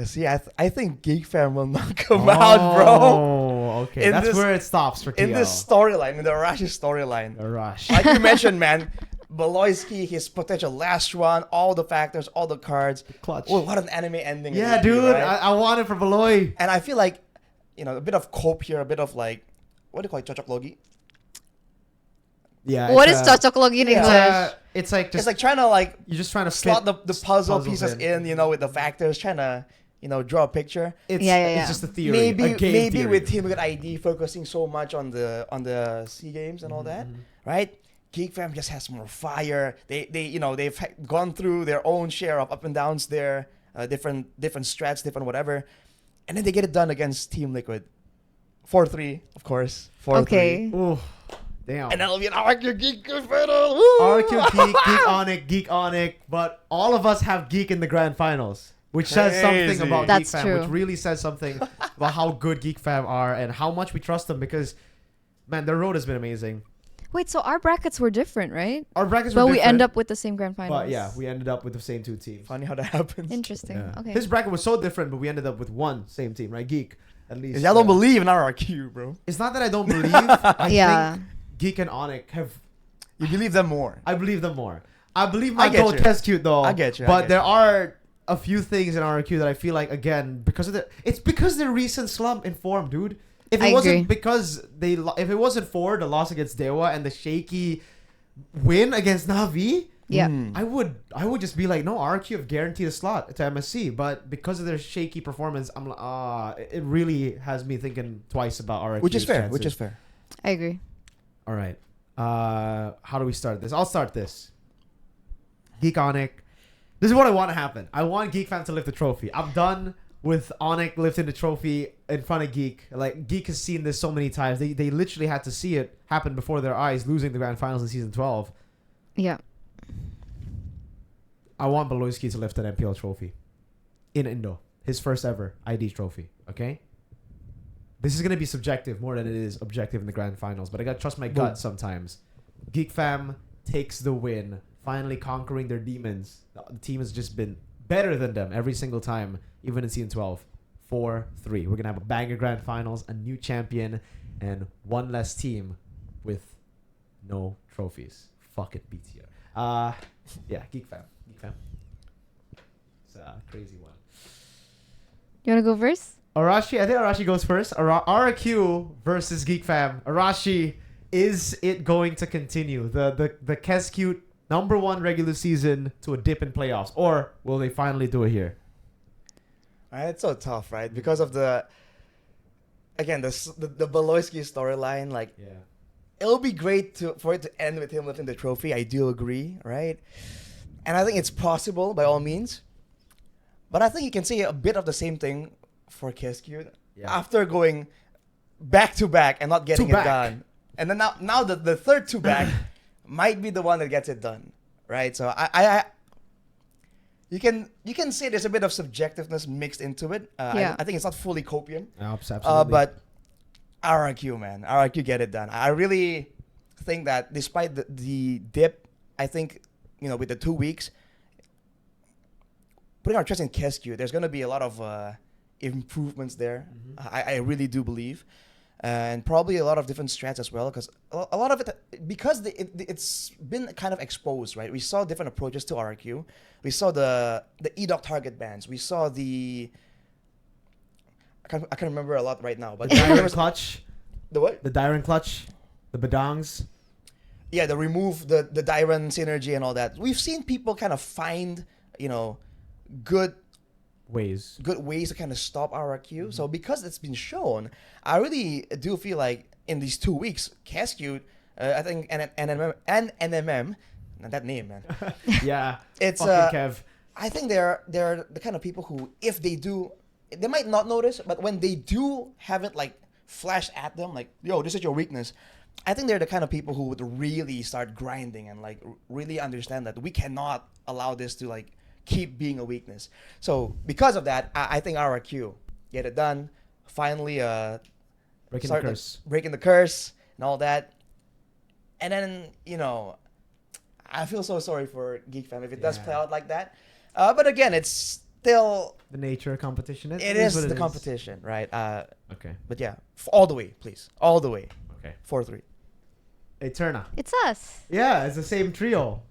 See, I think Geek Fam will knock him out, bro. Oh, okay. In That's this- where it stops for TL. In this storyline, in the Arashi storyline, Arashi. like you mentioned, man, Beloyski, his potential last run, all the factors, all the cards. Clutch. Oh, what an anime ending! it Yeah, would be, dude. right? I want it for Beloy. And I feel like, a bit of cope here, a bit of like, what do you call it, chochok logi? Yeah. What it's, is Chochoklog in yeah. English? It's like just It's like trying to like you're just trying to slot fit the puzzle puzzles pieces in, with the factors, trying to, draw a picture. It's, Yeah. it's just a theory. Maybe a game theory. with Team Liquid ID focusing so much on the SEA Games and all that, right? Geek Fam just has more fire. They've gone through their own share of up and downs there, different strats, different whatever, and then they get it done against Team Liquid. 4-3, of course. 4-3. Okay. Ooh. Damn. And that'll be an RQ Geek final. RQ Geek Onic, but all of us have Geek in the grand finals, which says Crazy. something about That's Geek Fam, true. which really says something about how good Geek Fam are and how much we trust them because, man, their road has been amazing. Wait, so our brackets were different, right? Our brackets were But we different, end up with the same grand finals. but yeah, we ended up with the same two teams. Funny how that happens. Interesting. Yeah. Okay. His bracket was so different, but we ended up with one same team, right? Geek, at least. Y'all don't believe in RQ, bro. It's not that I don't believe. I Yeah. think Geek and Onic have. You believe them more. I believe them more. I believe my I get goal you. test cute though. I get you, I But get there you. are a few things in RQ that I feel like again because of it's because their recent slump in form, dude. If it I wasn't agree. because if it wasn't for the loss against Dewa and the shaky win against Navi, Yeah. Hmm. I would just be like, no, RQ have guaranteed a slot to MSC. But because of their shaky performance, I'm like, it really has me thinking twice about RQ. Which is fair. Which is fair. I agree. All right. How do we start this? I'll start this. Geek Onic. This is what I want to happen. I want Geek Fam to lift the trophy. I'm done with Onic lifting the trophy in front of Geek. Like, Geek has seen this so many times. They literally had to see it happen before their eyes, losing the grand finals in season 12. Yeah. I want Baloyski to lift an MPL trophy in Indo. His first ever ID trophy. Okay? This is going to be subjective more than it is objective in the grand finals, but I got to trust my gut sometimes. Geek Fam takes the win, finally conquering their demons. The team has just been better than them every single time, even in season 12. 4-3. We're going to have a banger grand finals, a new champion, and one less team with no trophies. Fuck it, BTR. Yeah, Geek Fam. Geek Fam. It's a crazy one. You want to go first? Arashi, I think Arashi goes first. RQ versus Geek Fam. Arashi, is it going to continue the Keskute #1 regular season to a dip in playoffs, or will they finally do it here? It's so tough, right? Because of the Baloyski storyline. Like, Yeah. it'll be great for it to end with him lifting the trophy. I do agree, right? And I think it's possible by all means. But I think you can say a bit of the same thing for Keskute after going back to back and not getting it back. done. And then now the third two back might be the one that gets it done, right? So I you can say there's a bit of subjectiveness mixed into it. I think it's not fully copium. Absolutely. But RRQ, man. RRQ get it done. I really think that despite the dip, I think, with the 2 weeks, putting our trust in Keskute, there's going to be a lot of improvements there. I really do believe. And probably a lot of different strats as well, because a lot of it, because it's been kind of exposed, right? We saw different approaches to RRQ. We saw the EDOC target bans. We saw I can't remember a lot right now, but the Dyron clutch, the what? the Dyron clutch, the Badangs. Yeah, the remove the Dyron synergy and all that. We've seen people kind of find, good Ways. to kind of stop RRQ. So because it's been shown, I really do feel like in these 2 weeks, Keskute, I think, and NMM, that name, man. Yeah. It's Fucking Kev. I think they're the kind of people who, if they do, they might not notice, but when they do have it like flashed at them, like, yo, this is your weakness, I think they're the kind of people who would really start grinding and like really understand that we cannot allow this to like keep being a weakness. So because of that, I think RRQ get it done. Finally, Breaking the curse. breaking the curse and all that. And then I feel so sorry for Geek Fam if it does play out like that. But again, it's still The nature of competition. it is what the competition, right? Okay. But yeah, all the way, please, all the way. Okay. 4-3. Eterna. It's us. Yeah, it's the same trio.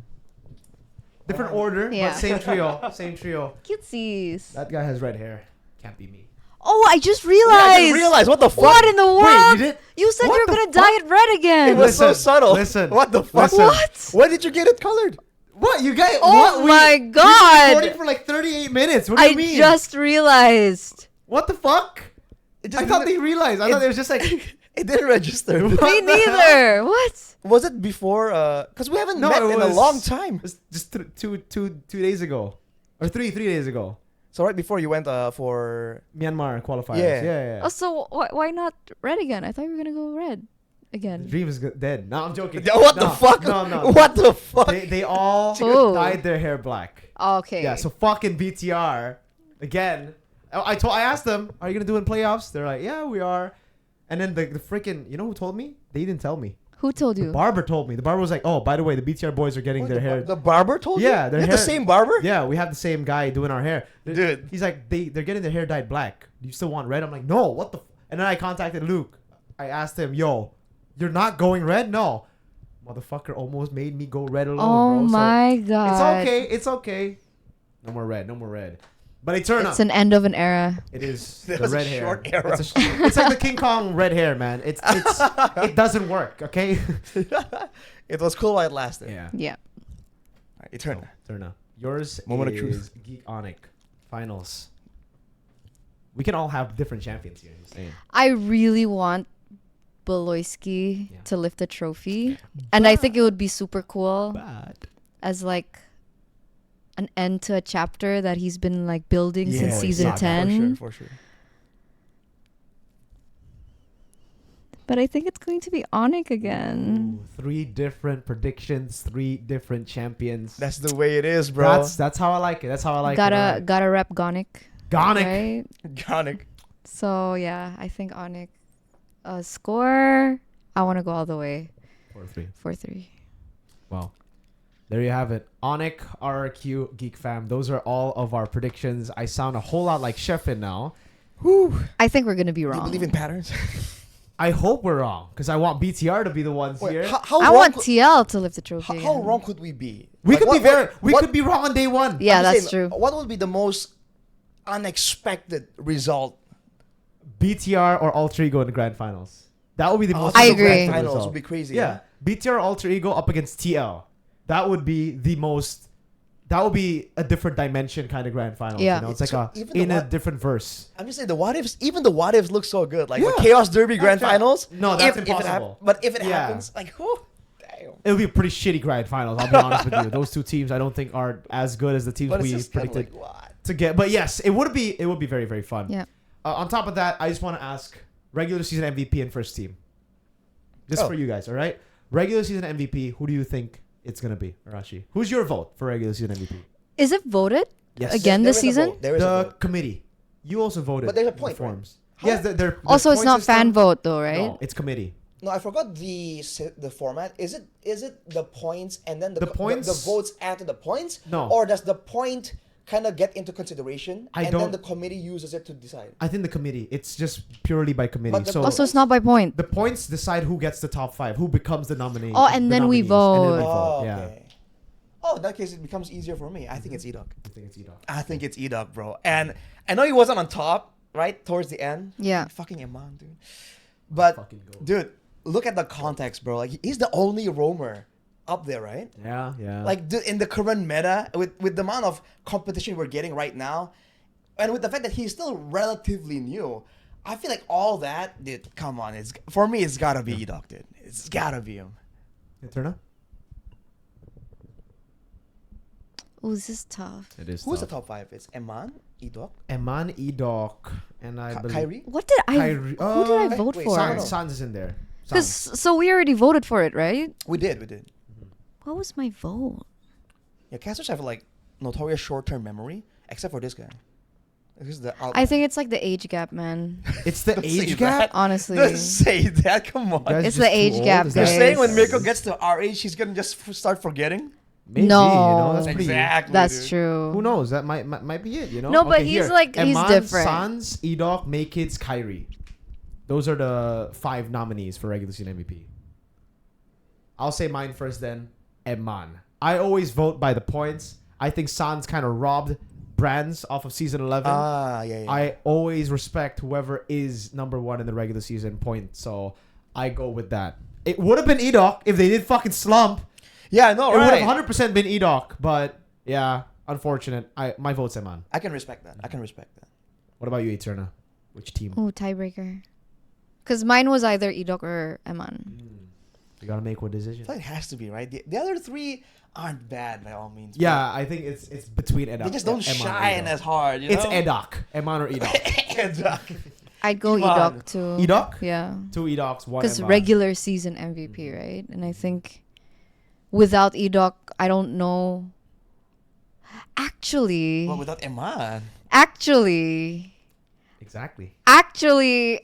Different order, Yeah. but same trio. Same trio. Cutesies. That guy has red hair. Can't be me. Oh, I just Yeah, realized. I didn't realize what the fuck. What in the world? Wait, you did? You said What you were the gonna dye it red again. It was so Listen, subtle. listen, What the fuck? listen. What? When did you get it colored? What you guys? Oh what? my We've been God. recording for like 38 minutes. What do you I mean? just realized. What the fuck? It just I thought they didn't- realized. I thought it was just like. it didn't register. Me neither. What? Was it before? Because we haven't No, met it in a was- long time. It was just two days ago, or three days ago. So right before you went for Myanmar qualifiers. Yeah. Yeah. Oh, so why not red again? I thought we were gonna go red. The again. dream is dead. No, I'm joking. What the No, fuck? No. What the fuck? They all Oh. dyed their hair black. Okay. Yeah, so fucking BTR again. I asked them, "Are you gonna do it in playoffs?" They're like, "Yeah, we are." And then the freaking, you know who told me? They didn't tell me. Who told The you? barber told me. The barber was like, "Oh, by the way, the BTR boys are getting Wait, their hair." The barber told you? Yeah, their You have hair. the same barber? Yeah, we have the same guy doing our hair. Dude. He's like, they're getting their hair dyed black. Do you still want red? I'm like, no. What the? And then I contacted Luke. I asked him, "Yo, you're not going red?" No. Motherfucker almost made me go red alone, Oh bro. my So god. it's okay. It's okay. No more red. No more red. But Eterna. It's an end of an era. It is That the was a red hair. short era. It's like the King Kong red hair, man. It doesn't work. Okay. It was cool while it lasted. Yeah. Yeah. Alright, Eterna. Eterna. Yours Moment of is truth. Geek Onic finals. We can all have different champions here. I'm saying. I really want Beloyski Yeah. to lift the trophy. And I think it would be super cool But as like an end to a chapter that he's been like building since Yeah, season exactly. 10. For sure. But I think it's going to be Onic again. Ooh, 3 different predictions, 3 different champions. That's the way it is, bro. That's how I like it. That's how I like Gotta it. gotta rep Gonic. Gonic. Right? Gonic. So yeah, I think Onic. Score. I want to go all the way. 4-3. 4-3. Well, there you have it. Onic, RRQ, Geek Fam. Those are all of our predictions. I sound a whole lot like Sheffin now. Whew. I think we're gonna be Do you wrong. believe in patterns? I hope we're wrong because I want BTR to be the ones Wait, here. how I wrong want could- TL to lift the trophy. how again. wrong could we be? We Like, could what- be very. what- We what- could be wrong on day 1. Yeah, I'm that's saying, true. What would be the most unexpected result? BTR or Alter Ego in the grand finals. That would be the most. I The agree. grand finals result. would be crazy. Yeah, BTR Alter Ego up against TL. That would be the most. That would be a different dimension kind of grand finals. Yeah. You know, it's like So even the in a what- different verse. I'm just saying the what ifs. Even the what ifs look so good. Like the Yeah. Chaos Derby grand Yeah. finals. No, that's if it impossible. but if it Yeah. happens, like who? Damn. It would be a pretty shitty grand finals. I'll be honest with you. Those 2 teams I don't think are as good as the teams But it's we just kind of predicted like what? to get. But yes, it would be. It would be very very fun. Yeah. On top of that, I just want to ask regular season MVP and first team. Just Oh. for you guys, all right? Regular season MVP. Who do you think it's gonna be, Arashi? Who's your vote for regular season MVP? Is it voted Yes. again There this is a season? vote. There is a The vote. committee. You also voted. But there's a in point, right? forms. How- Yes, they're Also, it's not fan vote though, right? No, it's committee. No, I forgot the format. Is it the points and then The points- the votes add to the points? No. Or does the point kind of get into consideration I and don't- then the committee uses it to decide? I think the committee. It's just purely by committee. But the- So Also, it's not by point. the points decide who gets the top 5, who becomes the nominee. Oh, and the then we nominees, and then we vote. vote. Oh, Yeah. okay. Oh, in that case, it becomes easier for me. I think it's Edok. I think it's Edok. I think it's Edok, bro. And I know he wasn't on top, right? Towards the end. Yeah. Fucking Iman, dude. But, Fucking go. dude, look at the context, bro. Like, he's the only roamer up there, right? Yeah, yeah. Like in the current meta, with the amount of competition we're getting right now, and with the fact that he's still relatively new, I feel like all that, dude. Come on, for me, it's gotta be Edok, dude. It's gotta be him. Eterna? Oh, this is tough. It is. Who's the top 5? It's Eman, Edok, Eman, Edok, and I believe Kyrie. What did I? Kyrie- Who did I Oh, vote wait, for? Sans. Sans is in there. Because Sans. so we already voted for it, right? We did. What was my vote? Yeah, casters have like notorious short-term memory, except for this guy. This is the. I think it's like the age gap, man. It's the Don't say age that. gap. Honestly, Don't say that. Come on. Guys It's just the too age old? gap, Is You're that- guys. saying when Mirko gets to our age, he's gonna just start forgetting? Maybe, No. you know, that's pretty. Exactly. that's dude. true. Who knows? That might be it. You know. No, but Okay, he's here. like- he's Eman, different. Sans, Edok, Maykids, Kyrie. Those are the 5 nominees for regular season MVP. I'll say mine first. Then Eman. I always vote by the points. I think Sans kind of robbed Brands off of season 11. Yeah. I always respect whoever is number 1 in the regular season point, so I go with that. It would have been Edok if they did fucking slump. Yeah, I know, It would right? have 100% been Edok, but yeah, unfortunate. My vote's Eman. I can respect that. What about you, Eterna? Which team? Oh, tiebreaker. Because mine was either Edok or Eman. You gotta make one decision. I feel like it has to be, right? The other 3 aren't bad by all means. Yeah, I think it's between Edok. They just don't Eman or shine Edok. as hard, you know? It's Edok. Eman or Edok. Edok. I'd go Iman. Edok too. Edok? Yeah. 2 Edoks, 1 Because Eman. regular season MVP, right? And I think without Edok, I don't know. Actually, Well, without Eman. actually,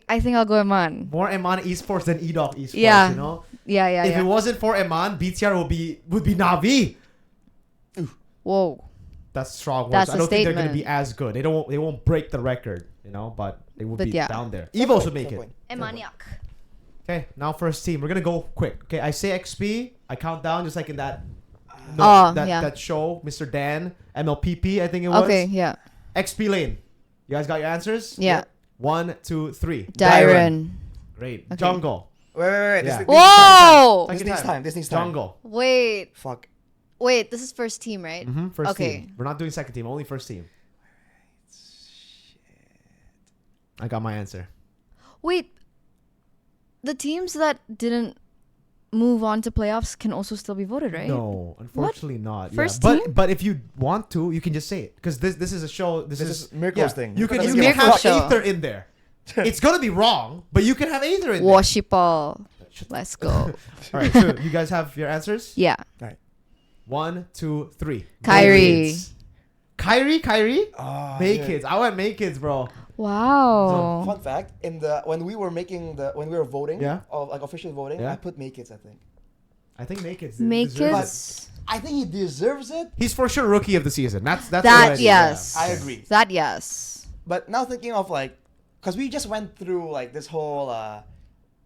I think I'll go Eman. More Eman esports than Edok esports, Yeah. you know? Yeah, yeah, If yeah. it wasn't for Eman, BTR would be Navi. Whoa. That's strong words. That's I a don't think they're going to statement. be as good. They won't break the record, you know, but they would But be yeah. down there. Evos would make Fair it. point. Emaniac. Okay, now first team. We're gonna go quick. Okay, I say XP. I count down just like in that. Oh, that, yeah. that show, Mr. Dan, MLPP, I think it was. Okay, yeah. XP lane. You guys got your answers? Yeah. 1, 2, 3. Dyron. Great. Okay. Jungle. Wait. Yeah. This Whoa! Take This your needs time. This needs time. Jungle. Wait. Fuck. Wait, this is first team, right? First Okay. team. We're not doing second team. Only first team. I got my answer. Wait. The teams that didn't move on to playoffs can also still be voted, right? No, unfortunately not. First yeah. team? But if you want to, you can just say it because this is a show. This is Mirko's thing. You can Mirko you doesn't can give a have fuck. Show. Aether in there. It's gonna be wrong, but you can have Aether in there. Worshipal. Let's go. All right, so you guys have your answers. Yeah. 1, 2, 3. Kyrie. Kyrie. Oh, Make kids. I went make kids, bro. Wow. Fun fact: when we were voting, Yeah. of like official voting, Yeah. I put make kids. I think. I think make kids. Make deserves it. kids. I think he deserves it. He's for sure rookie of the season. That's That already, yes. I agree. That yes. But now thinking of like, because we just went through like this whole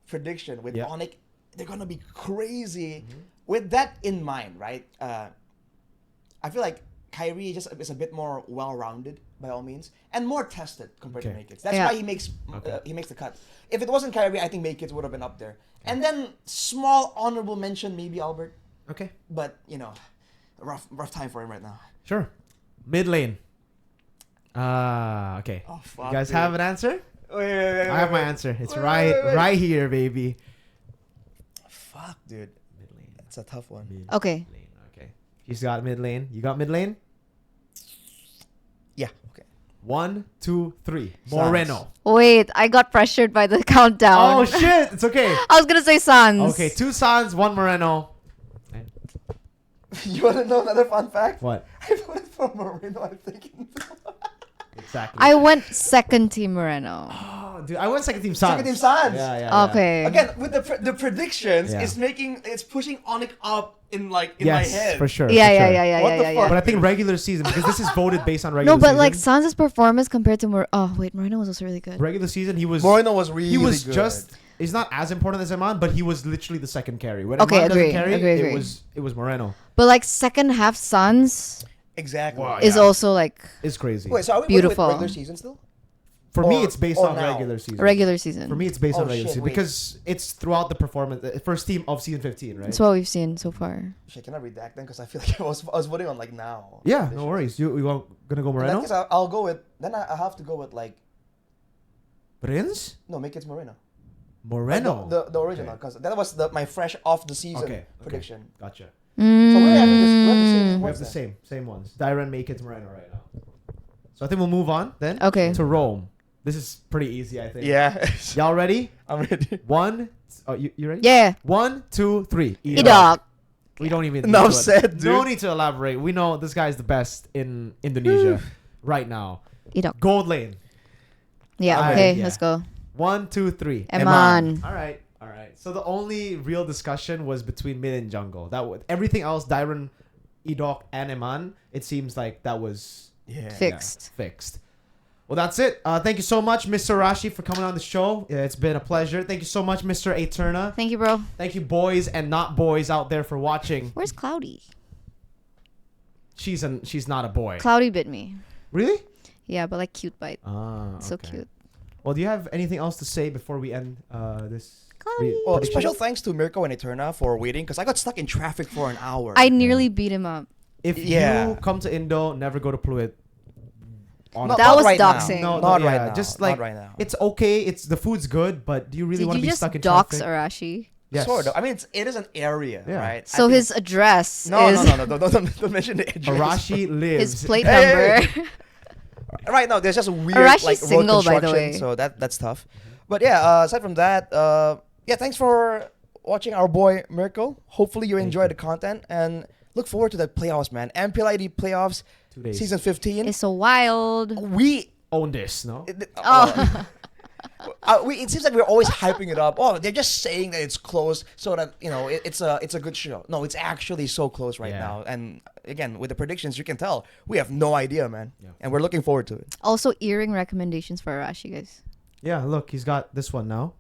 prediction with Yeah. Onyx, they're gonna be crazy. With that in mind, right? I feel like Kyrie is a bit more well-rounded by all means and more tested compared to Okay. Make Kids. That's Yeah. why he makes the cut. If it wasn't Kyrie, I think Make Kids would have been up there. And then small honorable mention maybe Albert, Okay. but you know, rough time for him right now. Sure. Mid lane. Okay. Oh fuck! You guys dude. have an answer? Wait, I have my answer. It's Wait, right wait. right here, baby. Fuck, dude. Mid lane. It's a tough one. Mid Okay. lane. Okay. He's got mid lane. You got mid lane? Yeah. Okay. 1, 2, 3. Suns. Moreno. Wait, I got pressured by the countdown. Oh shit! It's okay. I was gonna say Suns. Okay, 2 Suns, 1 Moreno. You want to know another fun fact? What? I voted for Moreno. I'm thinking. Exactly. I went second team Moreno. Oh, dude, I went second team Suns. Second team Suns. Yeah. Okay. Again, with the predictions, Yeah. it's pushing Onyx up in my Yes, head. for sure. Yeah, for yeah, sure. yeah, yeah, What yeah, the yeah, fuck? yeah. But I think regular season, because this is voted based on regular No, season. but like Suns' performance compared to Oh wait, Moreno was also really good. regular season, he was Moreno was really he was good. just. He's not as important as Eman, but he was literally the second carry. When Okay, Eman doesn't agree, carry, agree. it was Moreno. But like second half Suns exactly. Wow, is yeah. also like It's crazy. Wait, so are we Beautiful. with regular season still? For me, or- it's based or on now? regular season. regular season. For me, it's based Oh, on regular shit, season wait. because it's throughout the performance. First team of season 15, right? That's what we've seen so far. Shit, can I redact then? Because I feel like I was voting on like now. Yeah, no worries. You gonna go In that Moreno? case, I'll go with. Then I have to go with like Prince? no, make it Moreno. Moreno. The original, because that was my fresh off the season Okay. prediction. Gotcha. So we have the same. We ones have the then. same ones. Dyron, make it Moreno right now. So I think we'll move on then Okay. to Rome. This is pretty easy, I think. Yeah, Y'all ready? I'm ready. 1. Oh, you ready? Yeah. 1, 2, 3. Edok. We don't even. Enough need to- said, No dude. need to elaborate. We know this guy's the best in Indonesia right now. Edok. Gold lane. Yeah. Alright, Okay. yeah. Let's go. 1, 2, 3. Eman. All right. So the only real discussion was between mid and jungle. Everything else, Dyron, Edok, and Eman. It seems like that was Yeah. Fixed. fixed. Well, that's it. Thank you so much, Mr. Arashi, for coming on the show. It's been a pleasure. Thank you so much, Mr. Aeterna. Thank you, bro. Thank you, boys and not boys out there, for watching. Where's Cloudy? She's not a boy. Cloudy bit me. Really? Yeah, but like cute bite. So okay. cute. Well, do you have anything else to say before we end this? Cloudy. Well, prediction? special thanks to Mirko and Eterna for waiting because I got stuck in traffic for an hour. I nearly beat him up. If Yeah. you come to Indo, never go to Pluit. Not- That not was right now. doxing. Not right yeah, now. Just Not like right now. it's okay. It's the food's good, but do you really Did want you to be just stuck in dox traffic? Arashi? Yes. Sort of. I mean, it is an area, Yeah. right? So I think- his address No, is don't mention the address. Arashi lives. his plate Hey, number. Right now, there's just a weird Arashi's like road single, by the construction, way. so that's tough. But yeah, aside from that, yeah, thanks for watching our boy Mirko. Hopefully you enjoy the content and look forward to the playoffs, man. MPL ID playoffs, 2 days. season 15. It's so wild. We Own this, no? Oh. it seems like we're always hyping it up. Oh, they're just saying that it's close so that it's a good show. No, it's actually so close right Yeah. now. And again, with the predictions, you can tell we have no idea, man. Yeah. And we're looking forward to it. Also, earring recommendations for Arashi, guys. Yeah, look, he's got this one now.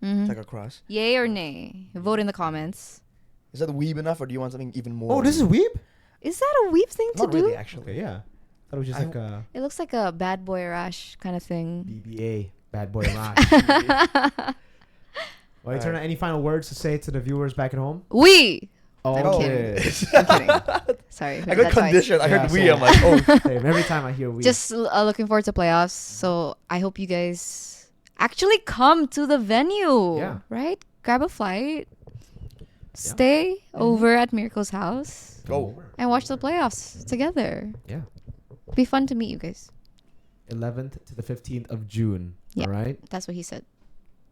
Mhm. Check across. Yay or nay? Vote in the comments. Is that weeb enough, or do you want something even more? Oh, this is Weeb? Is that a weep thing to not do? really actually. Okay, yeah. Thought it was just I- like a It looks like a bad boy Arash kind of thing. BBA, Bad Boy Rash. Well, Eterna, any final words to say to the viewers back at home? We. Oh, I'm okay. I'm kidding. Sorry. I heard got that twice. conditioned. I Yeah, heard so- we. I'm like, oh. Same. Every time I hear Weeb. Just looking forward to playoffs. So I hope you guys actually come to the venue. Yeah. Right? Grab a flight. Stay over at Mirko's house Go. and watch the playoffs together. Yeah. Be fun to meet you guys. 11th to the 15th of June. Yeah. All right. That's what he said.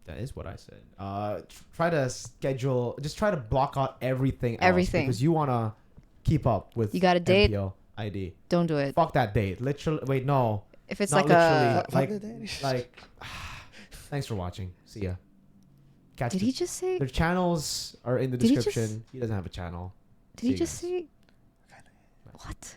That is what I said. Try to schedule. Just try to block out everything. Else Everything. because you wanna keep up with. You got a date? MPL ID. Don't do it. Fuck that date. Literally. Wait, no. If it's Not like a. literally. Like- Fuck the day. Like. Thanks for watching. See ya. Catch Did the- he just say? Their channels are in the Did he just- description. He doesn't have a channel. Did he See just you say? What?